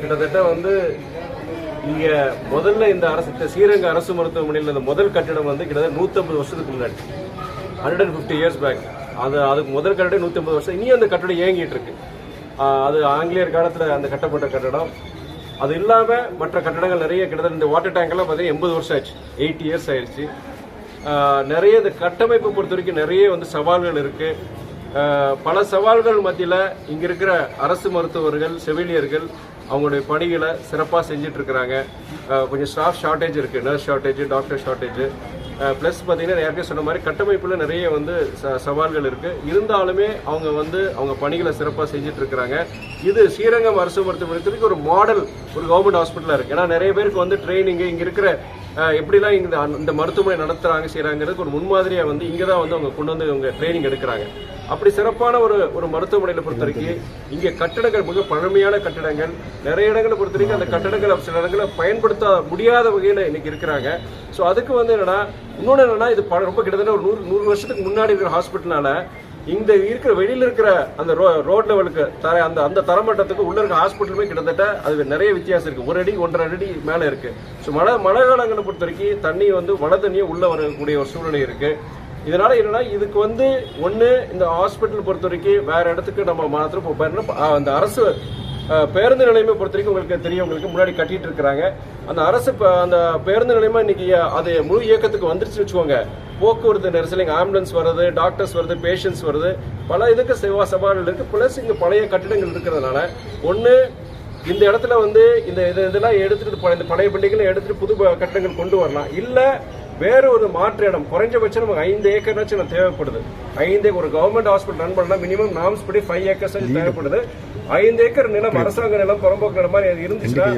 கிட்டத்தட்ட வந்து இங்க முதல்ல இந்த அரசு ஸ்ரீரங்க அரசு மருத்துவமனையில் இந்த முதல் கட்டிடம் வந்து கிட்டத்தட்ட 150 வருஷத்துக்கு முன்னாடி 150 இயர்ஸ் பேக். அதுக்கு முதல் கட்டிடம் 150 வருஷம். இனியும் அந்த கட்டடம் இயங்கிட்டு இருக்கு. அது ஆங்கிலேயர் காலத்தில் அந்த கட்டப்பட்ட கட்டடம். அது இல்லாமல் மற்ற கட்டடங்கள் நிறைய கிட்டத்தட்ட இந்த வாட்டர் டேங்க் எல்லாம் பார்த்தீங்கன்னா 80 வருஷம் ஆச்சு, 80 இயர்ஸ் ஆயிடுச்சு. நிறைய இந்த கட்டமைப்பை பொறுத்த வரைக்கும் நிறைய வந்து சவால்கள் இருக்கு. பல சவால்கள் மத்தியில் இங்க இருக்கிற அரசு மருத்துவர்கள், செவிலியர்கள் அவங்களுடைய பணிகளை சிறப்பாக செஞ்சுட்டு இருக்கிறாங்க. கொஞ்சம் ஸ்டாஃப் ஷார்ட்டேஜ் இருக்கு, nurse shortage, doctor shortage. Plus பார்த்தீங்கன்னா யாருக்கே சொன்ன மாதிரி கட்டமைப்பில் நிறைய வந்து சவால்கள் இருக்கு. இருந்தாலுமே அவங்க வந்து அவங்க பணிகளை சிறப்பாக செஞ்சுட்டு இருக்கிறாங்க. இது ஸ்ரீரங்கம் அரசு மருத்துவமனைக்கு ஒரு மாடல், ஒரு கவர்மெண்ட் ஹாஸ்பிட்டலாக இருக்கு. ஏன்னா நிறைய பேருக்கு வந்து ட்ரைனிங் இங்க இருக்கிற எப்படிலாம் இந்த மருத்துவமனை நடத்துறாங்க செய்யறாங்கிறதுக்கு ஒரு முன்மாதிரியா வந்து இங்கதான் வந்து அவங்க கொண்டு வந்து அவங்க ட்ரைனிங் எடுக்கிறாங்க. அப்படி சிறப்பான ஒரு மருத்துவமனையில பொறுத்த வரைக்கும் இங்க கட்டடங்கள் மிக பழமையான கட்டடங்கள், நிறைய இடங்களை பொறுத்த வரைக்கும் அந்த கட்டடங்கள் சில இடங்களை பயன்படுத்த முடியாத வகையில இன்னைக்கு இருக்கிறாங்க. ஸோ அதுக்கு வந்து இன்னொன்னு என்னன்னா இது ரொம்ப கிட்டத்தட்ட ஒரு 100 வருஷத்துக்கு முன்னாடி இருக்கிற ஹாஸ்பிட்டல்னால இந்த இருக்கிற வெளியில இருக்கிற அந்த ரோட் லெவலுக்கு அந்த தரமட்டத்துக்கு உள்ள இருக்க ஹாஸ்பிட்டலுமே கிட்டத்தட்ட அது நிறைய வித்தியாசம் இருக்கு. 1 அடி 1.5 அடி மேல இருக்கு. ஸோ மழை காலங்களை பொறுத்த வரைக்கும் தண்ணி வந்து மழை தண்ணியே உள்ள வரக்கூடிய ஒரு சூழ்நிலை இருக்கு. இதனால என்னன்னா இதுக்கு வந்து ஒண்ணு இந்த ஹாஸ்பிட்டல் பொறுத்த வரைக்கும் வேற இடத்துக்கு நம்ம மாத்திரம் அந்த அரசு பேருந்து நிலையமை பொறுத்த வரைக்கும் உங்களுக்கு தெரியும், உங்களுக்கு முன்னாடி கட்டிட்டு இருக்கிறாங்க. அந்த அரசு அந்த பேருந்து நிலையமா இன்னைக்கு அது முழு இயக்கத்துக்கு வந்துருச்சு வச்சுக்கோங்க. போக்குவரத்து நெரிசல், ஆம்புலன்ஸ் வருது, டாக்டர்ஸ் வருது, பேஷண்ட்ஸ் வருது, பல இதுக்கு சவால்கள் இருக்கு. பிளஸ் இங்க பழைய கட்டிடங்கள் இருக்கிறதுனால ஒண்ணு இந்த இடத்துல வந்து இதெல்லாம் எடுத்துட்டு இந்த பழைய பில்டிங்களை எடுத்துட்டு புது கட்டிடங்கள் கொண்டு வரலாம். இல்ல வேற ஒரு மாற்று இடம் குறைஞ்சபட்சம் நமக்கு 5 ஏக்கர்னாச்சும் தேவைப்படுது. 5 ஒரு கவர்மெண்ட் ஹாஸ்பிட்டல் ரன் பண்ணா மினிமம் நார்ம்ஸ் படி 5 ஏக்கர்ஸ் தேவைப்படுது. 5 ஏக்கர் நிலம் அரசாங்க நிலம், புறம்போக்கு நிலம் மாதிரி இருந்துச்சுன்னா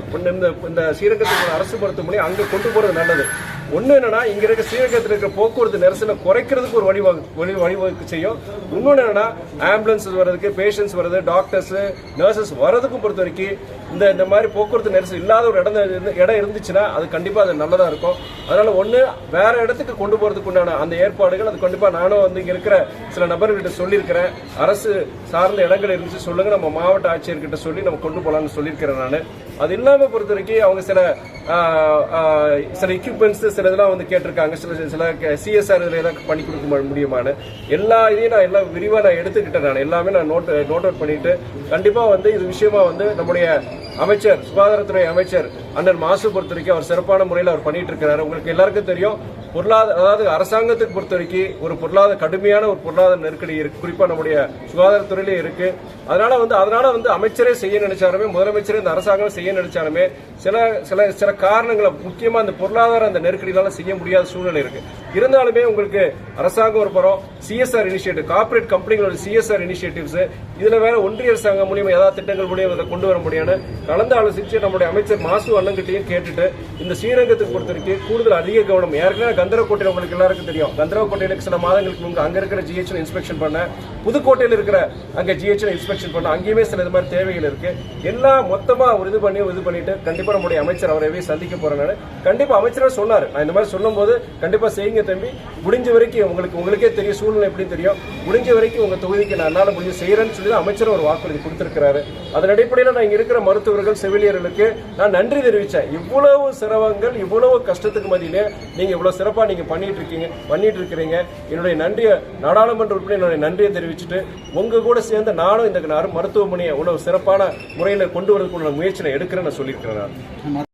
இந்த ஸ்ரீரங்கத்துக்கு அரசு மருத்துவமனை அங்க கொண்டு போறது நல்லது. ஒண்ணு என்னன்னா இங்க இருக்க ஸ்ரீரங்கத்தில் இருக்கிற போக்குவரத்து நெரிசலை குறைக்கிறதுக்கு ஒரு வழிவகுப்பு செய்யும். இன்னொன்னு என்னன்னா ஆம்புலன்ஸ் வர்றதுக்கு, பேஷண்ட்ஸ் வருது, டாக்டர்ஸ், நர்சஸ் வர்றதுக்கும் பொறுத்த வரைக்கும் இந்த மாதிரி போக்குவரத்து நெரிசல் இல்லாத ஒரு இடம் இருந்துச்சுன்னா அது கண்டிப்பா அது நல்லதா இருக்கும். அதனால ஒண்ணு வேற இடத்துக்கு கொண்டு போறதுக்கு உண்டான அந்த ஏற்பாடுகள் அது கண்டிப்பா நானும் வந்து இங்க இருக்கிற சில நபர்கிட்ட சொல்லியிருக்கிறேன். அரசு சார்ந்த இடங்கள் இருந்துச்சு சொல்லுங்க, நம்ம மாவட்ட ஆட்சியர்கிட்ட சொல்லி நம்ம கொண்டு போலாம்னு சொல்லியிருக்கிறேன் நான். அது இல்லாம பொறுத்த வரைக்கும் அவங்க சில எக்யூப்மெண்ட்ஸ் சில இதெல்லாம் வந்து கேட்டிருக்காங்க. சில சிஎஸ்ஆர் இதுல ஏதாவது பண்ணி கொடுக்க முடியுமான்னு எல்லா இதையும் நான் எல்லாம் விரிவா நான் எடுத்துக்கிட்டேன். நான் எல்லாமே நான் நோட் அவுட் பண்ணிட்டு கண்டிப்பா வந்து இது விஷயமா வந்து நம்முடைய அமைச்சர், சுகாதாரத்துறை அமைச்சர் அண்ணன் மாசு பொறுத்த வரைக்கும் அவர் சிறப்பான முறையில் அவர் பண்ணிட்டு இருக்கிறாரு. உங்களுக்கு எல்லாருக்கும் தெரியும், அதாவது அரசாங்கத்துக்கு பொறுத்த வரைக்கும் கடுமையான ஒரு பொருளாதார நெருக்கடி இருக்கு, குறிப்பா நம்முடைய சுகாதாரத்துறையிலே இருக்கு. அதனால வந்து அமைச்சரே செய்ய நினைச்சாலுமே, முதலமைச்சரே இந்த அரசாங்கம் செய்ய நினைச்சாலுமே சில காரணங்களை முக்கியமா அந்த பொருளாதார அந்த நெருக்கடினால செய்ய முடியாத சூழ்நிலை இருக்கு. இருந்தாலுமே உங்களுக்கு அரசாங்கம் ஒரு புறம் சிஎஸ்ஆர் இனிஷியேட்டிவ், கார்பரேட் கம்பெனிகளோட சிஎஸ்ஆர் இனிஷியேட்டிவ்ஸ், இதுல வேற ஒன்றிய அரசாங்கம் மூலியமா ஏதாவது திட்டங்கள் மூலியம் அதை கொண்டு வர முடியாது கலந்து ஆலோசிச்சு நம்முடைய அமைச்சர் மாசு அண்ணங்கிட்டையும் கேட்டுட்டு இந்த ஸ்ரீரங்கத்துக்கு பொறுத்த வரைக்கும் கூடுதல் அதிக கவனம். ஏற்கனவே கந்தரக்கோட்டையில் உங்களுக்கு எல்லாருக்கும் தெரியும், கந்தரக்கோட்டையில சில மாதங்களுக்கு முன்பு அங்க இருக்கிற ஜிஹெச் இன்ஸ்பெக்ஷன் பண்ண, புதுக்கோட்டையில் இருக்கிற அங்க ஜிஹெச் இன்ஸ்பெக்ஷன் பண்ண, அங்கேயுமே சில இது மாதிரி தேவைகள் இருக்கு. எல்லாம் மொத்தமா இது பண்ணிட்டு கண்டிப்பா நம்முடைய அமைச்சர் அவரையே சந்திக்க போறேன். கண்டிப்பா அமைச்சர் சொன்னாரு, நான் இந்த மாதிரி சொல்லும் போது கண்டிப்பா செய்யுங்க தம்பி, முடிஞ்ச வரைக்கும் உங்களுக்கே தெரியும் சூழ்நிலை எப்படி தெரியும், முடிஞ்ச வரைக்கும் உங்க தொகுதிக்கு நான் என்னால முடிஞ்சு செய்யறேன்னு சொல்லி அமைச்சர் ஒரு வாக்குறுதி கொடுத்திருக்கிறாரு. அதன் அடிப்படையில் நான் இங்க இருக்கிற மருத்துவர்கள், செவிலியர்களுக்கு நான் நன்றி தெரிவிச்சேன். இவ்வளவு சிரமங்கள், இவ்வளவு கஷ்டத்துக்கு மத்தியிலே நீங்க இவ்வளவு சிறப்பா நீங்க பண்ணிட்டு இருக்கிறீங்க. என்னுடைய நன்றியை நாடாளுமன்ற உறுப்பினர் என்னுடைய நன்றியை தெரிவிச்சுட்டு உங்க கூட சேர்ந்து நானும் இந்த மருத்துவமனையை இவ்வளவு சிறப்பான முறையில் கொண்டு வரதுக்குள்ள முயற்சியை எடுக்கிறேன்னு சொல்லியிருக்கிறேன்.